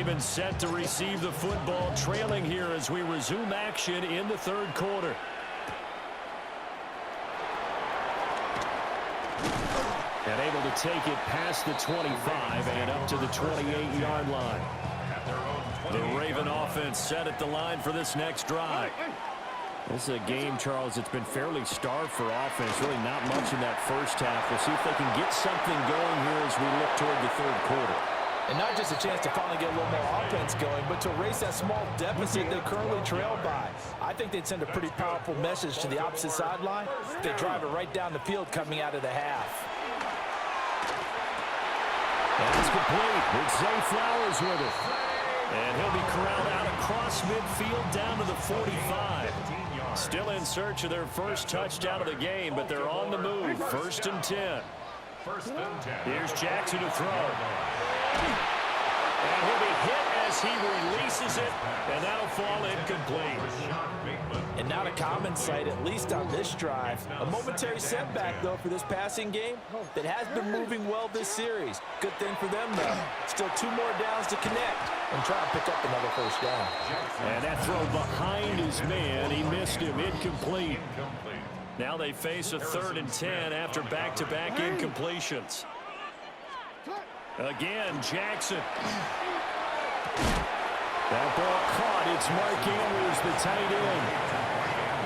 Ravens set to receive the football, trailing here as we resume action in the third quarter. And able to take it past the 25 and up to the 28-yard line. The Raven offense set at the line for this next drive. This is a game, Charles, it's been fairly starved for offense. Really not much in that first half. We'll see if they can get something going here as we look toward the third quarter. And not just a chance to finally get a little more offense going, but to erase that small deficit they currently trail by. I think they'd send a pretty powerful message to the opposite sideline. They drive it right down the field coming out of the half. That's complete with Zay Flowers with it. And he'll be corralled out across midfield down to the 45. Still in search of their first touchdown of the game, but they're on the move. 1st and 10. Here's Jackson to throw. And he'll be hit as he releases it, and that'll fall incomplete. And not a common sight, at least on this drive. A momentary setback, though, for this passing game that has been moving well this series. Good thing for them, though. Still 2 more downs to connect and try to pick up another first down. And that throw behind his man, he missed him, incomplete. Now they face a 3rd and 10 after back-to-back incompletions. Again, Jackson. That ball caught. It's Mark Andrews, the tight end.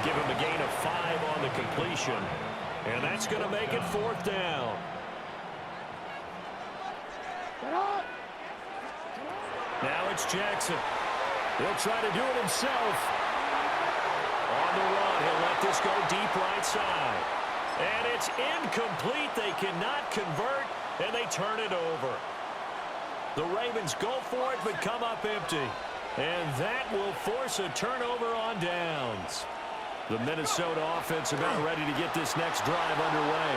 Give him a gain of 5 on the completion. And that's going to make it 4th down. Now it's Jackson. He'll try to do it himself. On the run, he'll let this go deep right side. And it's incomplete. They cannot convert, and they turn it over. The Ravens go for it, but come up empty. And that will force a turnover on downs. The Minnesota offense about ready to get this next drive underway.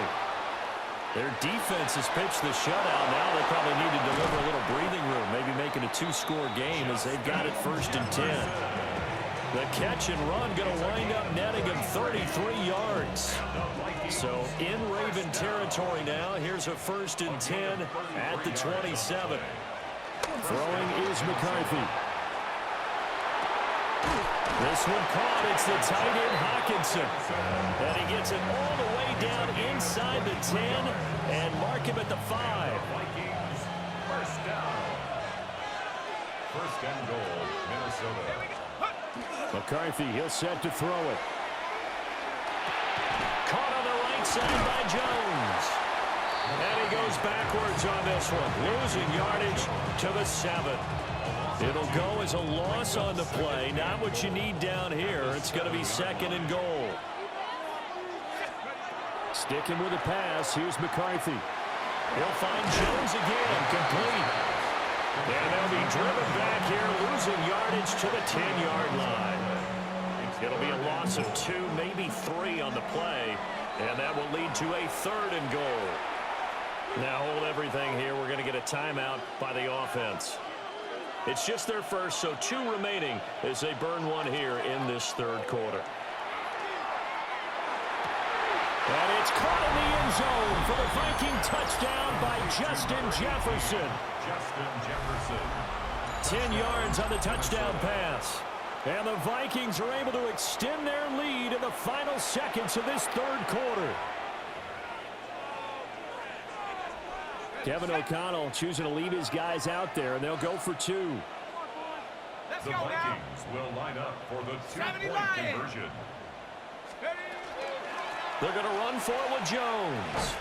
Their defense has pitched the shutout. Now they probably need to deliver a little breathing room, maybe making a 2-score game as they've got it 1st and 10. The catch and run going to wind up netting him 33 yards. So in Raven territory now, here's a 1st and 10 at the 27. Throwing is McCarthy. This one caught. It's the tight end Hawkinson. And he gets it all the way down inside the 10 and mark him at the 5. First down. 1st and goal, Minnesota. McCarthy, he'll set to throw it. Caught on the right side by Jones. And he goes backwards on this one, losing yardage to the 7. It'll go as a loss on the play. Not what you need down here. It's going to be 2nd and goal. Sticking with the pass. Here's McCarthy. He'll find Jones again. Complete. And they'll be driven back here, losing yardage to the 10-yard line. It'll be a loss of 2, maybe 3 on the play. And that will lead to a 3rd and goal. Now hold everything here. We're going to get a timeout by the offense. It's just their first, so 2 remaining as they burn one here in this 3rd quarter. And it's caught in the end zone for the Viking touchdown by Justin Jefferson. 10 yards on the touchdown pass. And the Vikings are able to extend their lead in the final seconds of this 3rd quarter. Kevin O'Connell choosing to leave his guys out there, and they'll go for 2. The Vikings will line up for the 2-point conversion. They're going to run for it with Jones.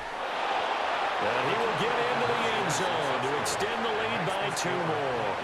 And he will get into the end zone to extend the lead by 2 more.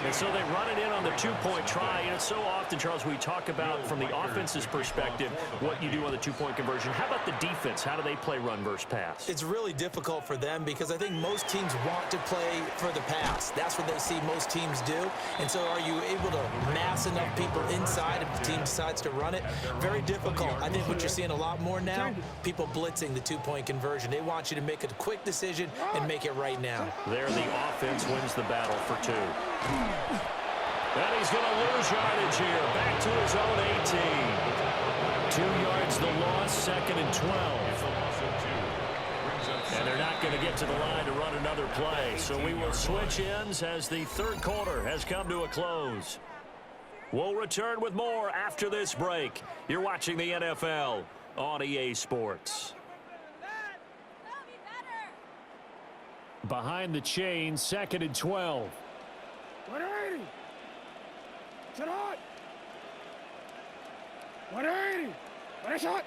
And so they run it in on the 2-point try. And it's so often, Charles, we talk about from the offense's perspective what you do on the 2-point conversion. How about the defense? How do they play run versus pass? It's really difficult for them because I think most teams want to play for the pass. That's what they see most teams do. And so are you able to mass enough people inside if the team decides to run it? Very difficult. I think what you're seeing a lot more now, people blitzing the 2-point conversion. They want you to make a quick decision and make it right now. There, the offense wins the battle for 2. And he's going to lose yardage here. Back to his own 18. 2 yards the loss, 2nd and 12. And they're not going to get to the line to run another play. So we will switch ends as the third quarter has come to a close. We'll return with more after this break. You're watching the NFL on EA Sports. Behind the chain, 2nd and 12. 180. Shot hot. 180. Ready shot.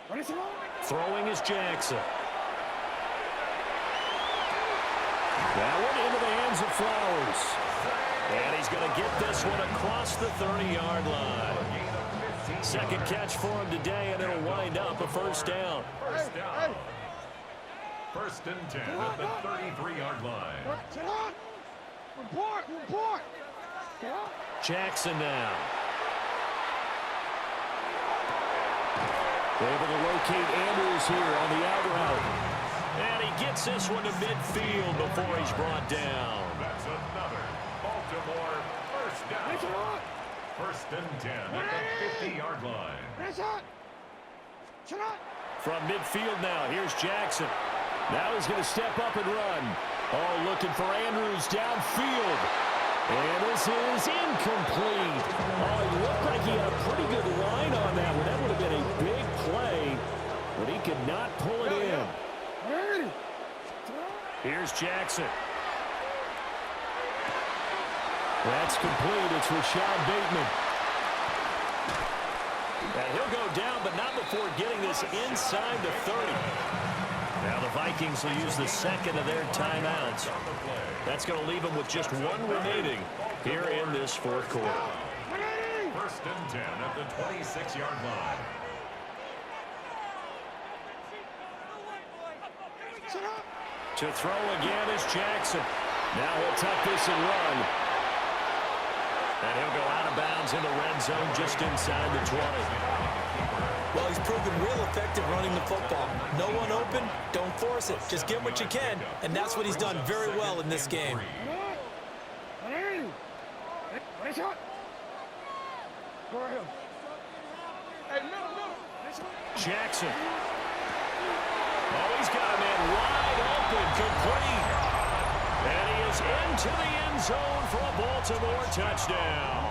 Ready shot. Throwing is Jackson. That one into the hands of Flowers. And he's going to get this one across the 30-yard line. Second catch for him today, and it'll wind up a first down. First down. 1st and 10 at the 33-yard line. Report. Jackson now. Able to locate Andrews here on the out route. And he gets this one to midfield before he's brought down. That's another Baltimore first down. 1st and 10 at the 50-yard line. From midfield now, here's Jackson. Now he's going to step up and run. Oh, looking for Andrews downfield. And this is incomplete. Oh, it looked like he had a pretty good line on that one. That would have been a big play, but he could not pull it in. Here's Jackson. That's complete. It's Rashad Bateman. And he'll go down, but not before getting this inside the 30. Now the Vikings will use the second of their timeouts. That's going to leave them with just one remaining here in this fourth quarter. 1st and 10 at the 26-yard line. To throw again is Jackson. Now he'll tuck this and run. And he'll go out of bounds in the red zone just inside the 20. Well, he's proven real effective running the football. No one open, don't force it. Just get what you can, and that's what he's done very well in this game. Jackson. Oh, he's got a man wide open, complete. And he is into the end zone for a Baltimore touchdown.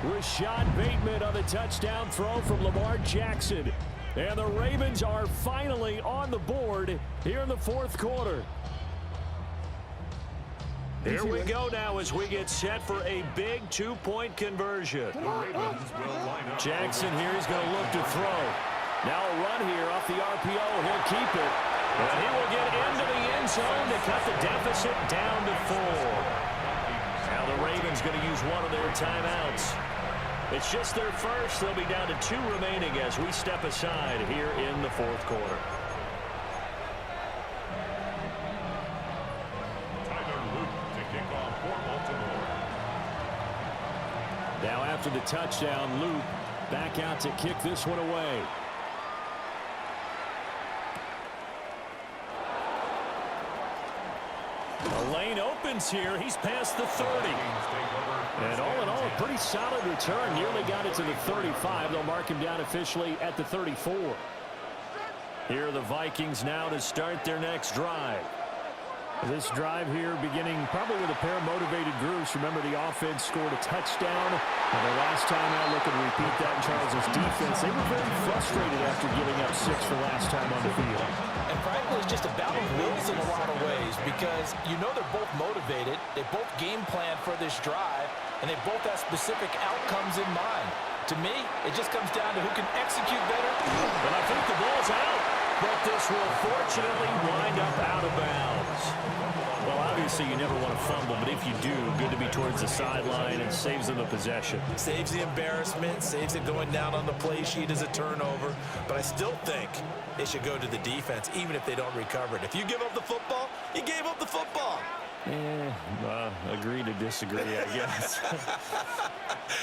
Rashad Bateman on the touchdown throw from Lamar Jackson. And the Ravens are finally on the board here in the fourth quarter. Here we go now as we get set for a big two-point conversion. Jackson here is going to look to throw. Now a run here off the RPO. He'll keep it. And he will get into the end zone to cut the deficit down to 4. Now the Ravens going to use one of their timeouts. It's just their first. They'll be down to 2 remaining as we step aside here in the fourth quarter. Now after the touchdown, Luke back out to kick this one away. The lane opens here. He's past the 30. And all in all, a pretty solid return. Nearly got it to the 35. They'll mark him down officially at the 34. Here are the Vikings now to start their next drive. This drive here beginning probably with a pair of motivated groups. Remember, the offense scored a touchdown. And the last time out, looking to repeat that in Charles' defense. They were very frustrated after giving up 6 the last time on the field. And frankly, it's just a battle of wills in a lot of ways because you know they're both motivated. They both game plan for this drive, and they both have specific outcomes in mind. To me, it just comes down to who can execute better. But I think the ball's out. But this will fortunately wind up out of bounds. Well, obviously you never want to fumble, but if you do, good to be towards the sideline and saves them the possession. Saves the embarrassment, saves it going down on the play sheet as a turnover. But I still think it should go to the defense, even if they don't recover it. If you give up the football, you gave up the football. Agree to disagree, I guess.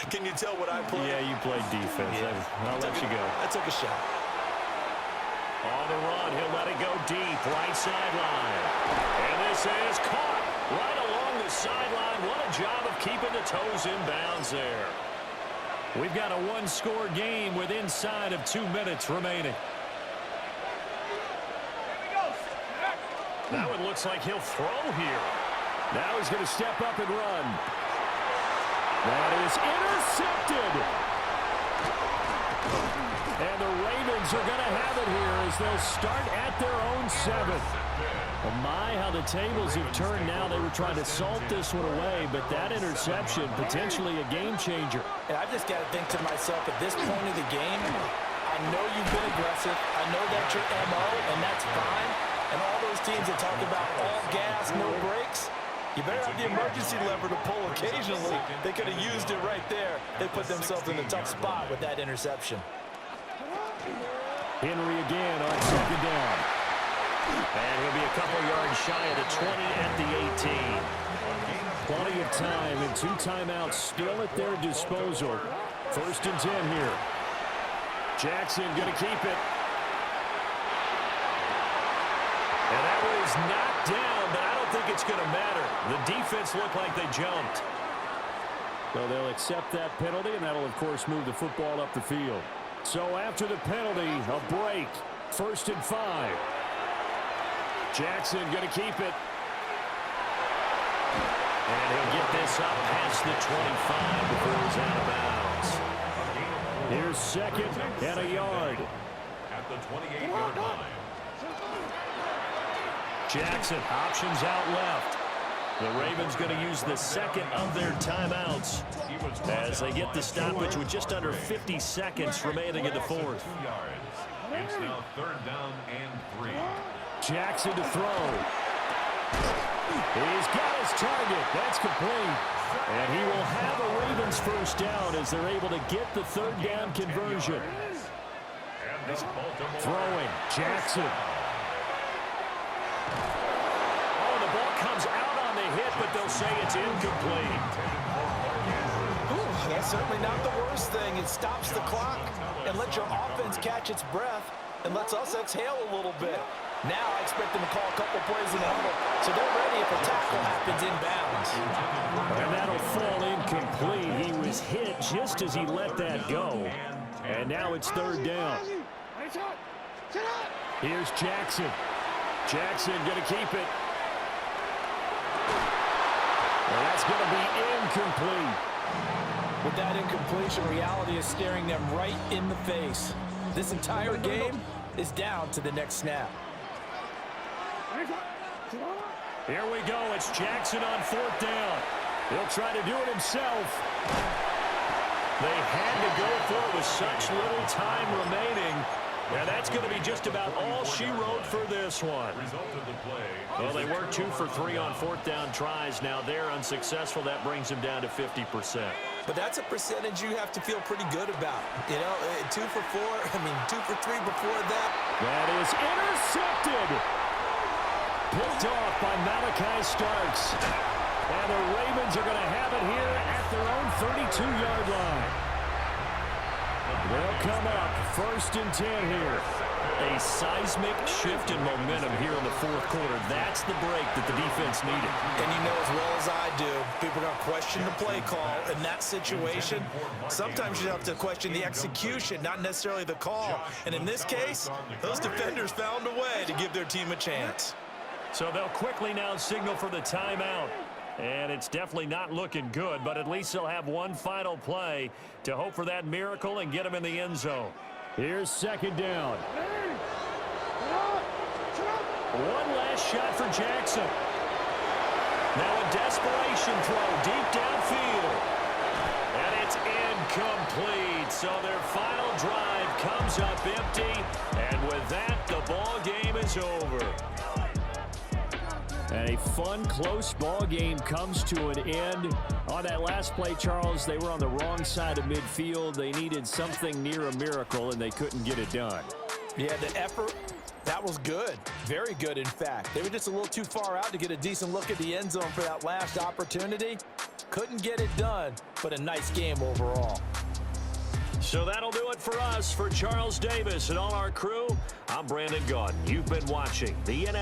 Can you tell what I played? Yeah, you played defense. Yeah. I'll let you go. I took a shot. On the run, he'll let it go deep, right sideline. And this is caught right along the sideline. What a job of keeping the toes in bounds there. We've got a one-score game with inside of 2 minutes remaining. Now it looks like he'll throw here. Now he's going to step up and run. That is intercepted. And the Ravens are going to have it here as they'll start at their own 7. Well, my, how the tables have turned now. They were trying to salt this one away, but that interception, potentially a game changer. And I've just got to think to myself, at this point of the game, I know you've been aggressive. I know that's your MO, and that's fine. And all those teams that talk about all gas, no brakes, you better have the emergency lever to pull occasionally. They could have used it right there. They put themselves in a tough spot with that interception. Henry again on second down. And he'll be a couple yards shy of the 20 at the 18. Plenty of time and 2 timeouts still at their disposal. 1st and 10 here. Jackson going to keep it. And that was knocked down, but I don't think it's going to matter. The defense looked like they jumped. So they'll accept that penalty, and that'll, of course, move the football up the field. So after the penalty, a break. 1st and 5. Jackson going to keep it. And he'll get this up past the 25 before he's out of bounds. Here's 2nd and a yard. At the 28-yard line. Jackson options out left. The Ravens going to use the 2nd of their timeouts as they get the stoppage with just under 50 seconds remaining in the 4th. It's now 3rd down and 3. Jackson to throw. He's got his target. That's complete. And he will have a Ravens 1st down as they're able to get the 3rd down conversion. Throwing. Jackson. Oh, the ball comes out on the hit, but they'll say it's incomplete. Ooh, that's certainly not the worst thing. It stops the clock and lets your offense catch its breath and lets us exhale a little bit. Now I expect them to call a couple plays in the huddle, so they're ready if a tackle happens inbounds. And that'll fall incomplete. He was hit just as he let that go. And now it's 3rd down. Here's Jackson. Jackson going to keep it. Well, that's going to be incomplete. With that incompletion, reality is staring them right in the face. This entire game is down to the next snap. Here we go. It's Jackson on 4th down. He'll try to do it himself. They had to go for it with such little time remaining. And that's going to be just about all she wrote for this one. Well, they were 2 for 3 on 4th down tries. Now they're unsuccessful. That brings them down to 50%. But that's a percentage you have to feel pretty good about. You know, 2 for 4, 2 for 3 before that. That is intercepted. Picked off by Malachi Starks. And the Ravens are going to have it here at their own 32-yard line. They'll come up 1st and 10 here. A seismic shift in momentum here in the 4th quarter. That's the break that the defense needed. And you know as well as I do, people are going to question the play call in that situation. Sometimes you have to question the execution, not necessarily the call. And in this case, those defenders found a way to give their team a chance. So they'll quickly now signal for the timeout. And it's definitely not looking good, but at least they'll have one final play to hope for that miracle and get them in the end zone. Here's 2nd down. One last shot for Jackson. Now a desperation throw deep downfield. And it's incomplete. So their final drive comes up empty. And with that, the ball game is over. And a fun, close ball game comes to an end. On that last play, Charles, they were on the wrong side of midfield. They needed something near a miracle, and they couldn't get it done. Yeah, the effort, that was good. Very good, in fact. They were just a little too far out to get a decent look at the end zone for that last opportunity. Couldn't get it done, but a nice game overall. So that'll do it for us. For Charles Davis and all our crew, I'm Brandon Gaudin. You've been watching the NFL.